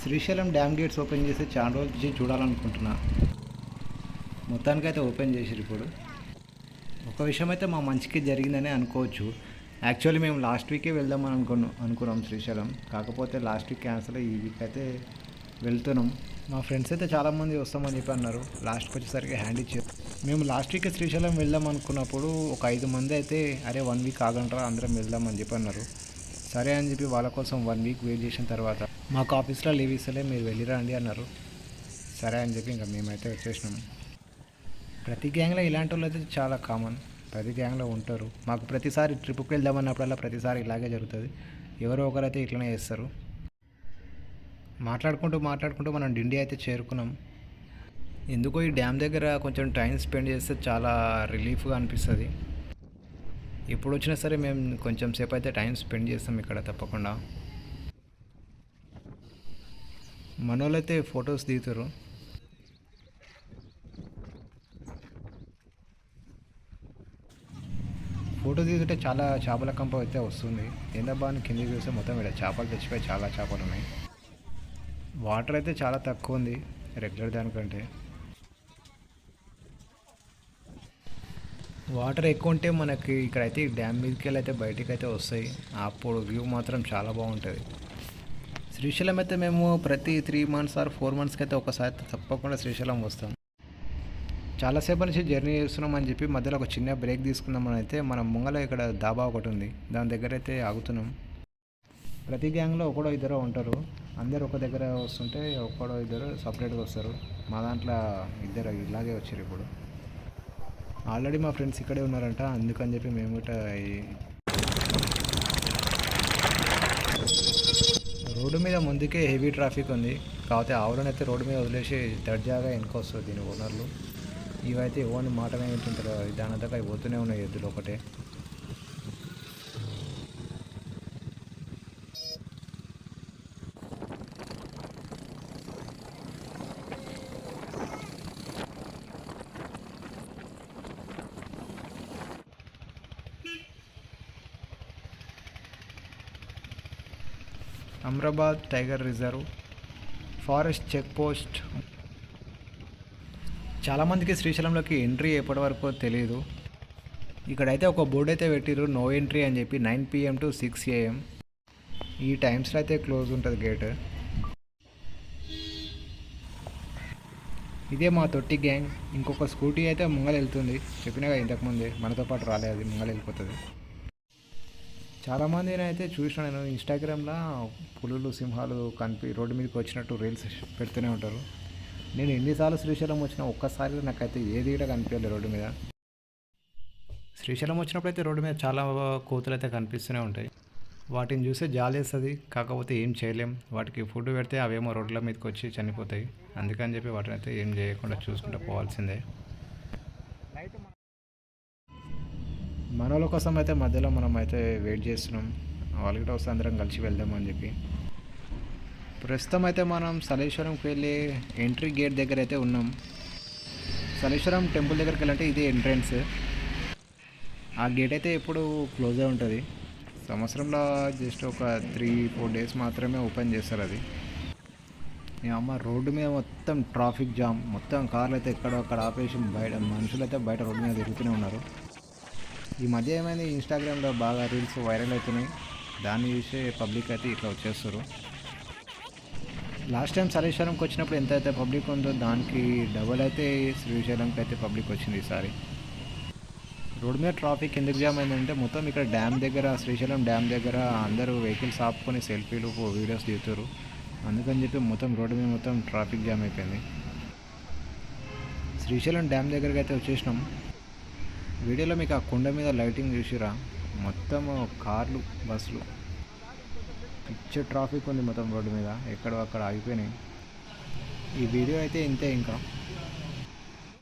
Srisailam dam gates open చేసి చాలా రోజుల నుంచి చూడాలనుకుంటున్నా. మొత్తానికైతే ఓపెన్ చేసిరు ఇప్పుడు. ఒక విషయం అయితే మా మంచికి జరిగిందని అనుకోవచ్చు. యాక్చువల్లీ మేము లాస్ట్ వీకే వెళ్దామని అనుకున్నాం శ్రీశైలం. కాకపోతే లాస్ట్ వీక్ క్యాన్సిల్ అయ్యి ఈ వీక్ అయితే వెళ్తున్నాం. మా ఫ్రెండ్స్ అయితే చాలామంది వస్తామని చెప్పి అన్నారు. లాస్ట్కి వచ్చేసరికి హ్యాండ్ ఇచ్చారు. మేము లాస్ట్ వీక్ శ్రీశైలం వెళ్దాం అనుకున్నప్పుడు ఒక 5 మంది అయితే అరే 1 వీక్ ఆగంటారా అందరం వెళ్దామని చెప్పి అన్నారు. సరే అని చెప్పి వాళ్ళ కోసం 1 వీక్ వెయిట్ చేసిన తర్వాత మాకు ఆఫీస్లో లీవ్ ఇస్తలే మీరు వెళ్ళిరండి అన్నారు. సరే అని చెప్పి ఇంకా మేమైతే వచ్చేసినాము. ప్రతి గ్యాంగ్లో ఇలాంటి వాళ్ళు అయితే చాలా కామన్. ప్రతి గ్యాంగ్లో ఉంటారు. మాకు ప్రతిసారి ట్రిప్కి వెళ్దామన్నప్పుడల్లా ప్రతిసారి ఇలాగే జరుగుతుంది. ఎవరో ఒకరైతే ఇట్లనే చేస్తారు. మాట్లాడుకుంటూ మనం డిండి అయితే చేరుకున్నాం. ఎందుకో ఈ డ్యామ్ దగ్గర కొంచెం టైం స్పెండ్ చేస్తే చాలా రిలీఫ్గా అనిపిస్తుంది. ఎప్పుడు వచ్చినా సరే మేము కొంచెం సేపు అయితే టైం స్పెండ్ చేస్తాం ఇక్కడ తప్పకుండా. మనోళ్ళైతే ఫొటోస్ దిగుతారు. ఫోటో తీసుకుంటే చాలా చేపల కంప అయితే వస్తుంది. ఏందబ్బా అని కిందికి చూస్తే మొత్తం ఇక్కడ చేపలు తెచ్చిపోయి చాలా చేపలు ఉన్నాయి. వాటర్ అయితే చాలా తక్కువ ఉంది రెగ్యులర్ దానికంటే. వాటర్ ఎక్కువ ఉంటే మనకి ఇక్కడైతే డ్యామ్ మీదకి వెళ్ళి అయితే బయటికి అయితే వస్తాయి. అప్పుడు వ్యూ మాత్రం చాలా బాగుంటుంది. శ్రీశైలం అయితే మేము ప్రతి 3 months ఆర్ 4 monthsకి అయితే ఒకసారి తప్పకుండా శ్రీశైలం వస్తాం. చాలాసేపు నుంచి జర్నీ చేస్తున్నాం అని చెప్పి మధ్యలో ఒక చిన్న బ్రేక్ తీసుకుందామని అయితే మన ముంగల ఇక్కడ దాబా ఒకటి ఉంది, దాని దగ్గర అయితే ఆగుతున్నాం. ప్రతి గ్యాంగ్లో ఒకడో ఇద్దరు ఉంటారు. అందరు ఒక దగ్గర వస్తుంటే ఒకడో ఇద్దరు సపరేట్గా వస్తారు. మా దాంట్లో ఇద్దరు ఇలాగే వచ్చారు. ఇప్పుడు ఆల్రెడీ మా ఫ్రెండ్స్ ఇక్కడే ఉన్నారంట, అందుకని చెప్పి మేము కూడా రోడ్డు మీద ముందుకే హెవీ ట్రాఫిక్ ఉంది. కాకపోతే ఆవులనైతే రోడ్డు మీద వదిలేసి దర్జాగా వెనుకొస్తుంది దీని ఓనర్లు. ఇవైతే ఓన్ మాటనే వింటుంటారు. దాని దగ్గర అవి పోతూనే ఉన్నాయి ఎద్దులు ఒకటే. Amrabad tiger reserve forest check post. చాలామందికి శ్రీశైలంలోకి ఎంట్రీ ఎప్పటి వరకు తెలియదు. ఇక్కడైతే ఒక బోర్డు అయితే పెట్టిరు, నో ఎంట్రీ అని చెప్పి 9 PM to 6 AM ఈ టైమ్స్లో అయితే క్లోజ్ ఉంటుంది గేట్. ఇదే మా తొట్టి గ్యాంగ్. ఇంకొక స్కూటీ అయితే ముంగలు వెళ్తుంది. చెప్పినాగా ఇంతకుముందే మనతో పాటు రాలేదు, అది ముంగలు వెళ్ళిపోతుంది. చాలామందిని అయితే చూసిన నేను ఇన్స్టాగ్రామ్లో పులులు సింహాలు రోడ్డు మీదకి వచ్చినట్టు రీల్స్ పెడుతూనే ఉంటారు. నేను ఎన్నిసార్లు శ్రీశైలం వచ్చినా ఒక్కసారి నాకైతే ఏది కూడా కనిపించలేదు రోడ్డు మీద. శ్రీశైలం వచ్చినప్పుడు అయితే రోడ్డు మీద చాలా కోతులు అయితే కనిపిస్తూనే ఉంటాయి. వాటిని చూస్తే జాలేస్తుంది. కాకపోతే ఏం చేయలేం. వాటికి ఫుడ్ పెడితే అవేమో రోడ్ల మీదకి వచ్చి చనిపోతాయి. అందుకని చెప్పి వాటిని అయితే ఏం చేయకుండా చూసుకుంటూ పోవాల్సిందే. మనోళ్ళ కోసం అయితే మధ్యలో మనం అయితే వెయిట్ చేస్తున్నాం. వాళ్ళు కూడా వస్తే అందరం కలిసి వెళ్దామని చెప్పి. ప్రస్తుతం అయితే మనం సలేశ్వరంకి వెళ్ళి ఎంట్రీ గేట్ దగ్గర అయితే ఉన్నాం. సలేశ్వరం టెంపుల్ దగ్గరికి వెళ్ళాలంటే ఇది ఎంట్రన్స్. ఆ గేట్ అయితే ఎప్పుడు క్లోజే ఉంటుంది. సంవత్సరంలో జస్ట్ ఒక 3-4 days మాత్రమే ఓపెన్ చేస్తారు అది. అమ్మ రోడ్డు మీద మొత్తం ట్రాఫిక్ జామ్. మొత్తం కార్లు అయితే ఎక్కడొక్కడ ఆపేసి బయట మనుషులు అయితే బయట రోడ్డు మీద తిరుగుతూనే ఉన్నారు. ఈ మధ్య ఏమైంది, ఇన్స్టాగ్రామ్లో బాగా రీల్స్ వైరల్ అవుతున్నాయి. దాన్ని చూసే పబ్లిక్ అయితే ఇట్లా వచ్చేస్తారు. లాస్ట్ టైం సలేశ్వరంకి వచ్చినప్పుడు ఎంత అయితే పబ్లిక్ ఉందో దానికి డబల్ అయితే శ్రీశైలంకి అయితే పబ్లిక్ వచ్చింది ఈసారి. రోడ్డు మీద ట్రాఫిక్ ఎందుకు జామ్ అయిందంటే మొత్తం ఇక్కడ డ్యామ్ దగ్గర, శ్రీశైలం డ్యామ్ దగ్గర అందరూ వెహికల్స్ ఆపుకొని సెల్ఫీలు వీడియోస్ దిగుతారు. అందుకని చెప్పి మొత్తం రోడ్డు మీద మొత్తం ట్రాఫిక్ జామ్ అయిపోయింది. శ్రీశైలం డ్యామ్ దగ్గరికి అయితే వచ్చేసినాం. వీడియోలో మీకు ఆ కొండ మీద లైటింగ్ చూసిరా, మొత్తం కార్లు బస్సులు పిచ్చ ట్రాఫిక్ ఉంది మొత్తం రోడ్డు మీద, ఎక్కడ అక్కడ ఆగిపోయినాయి. ఈ వీడియో అయితే ఇంతే ఇంకా.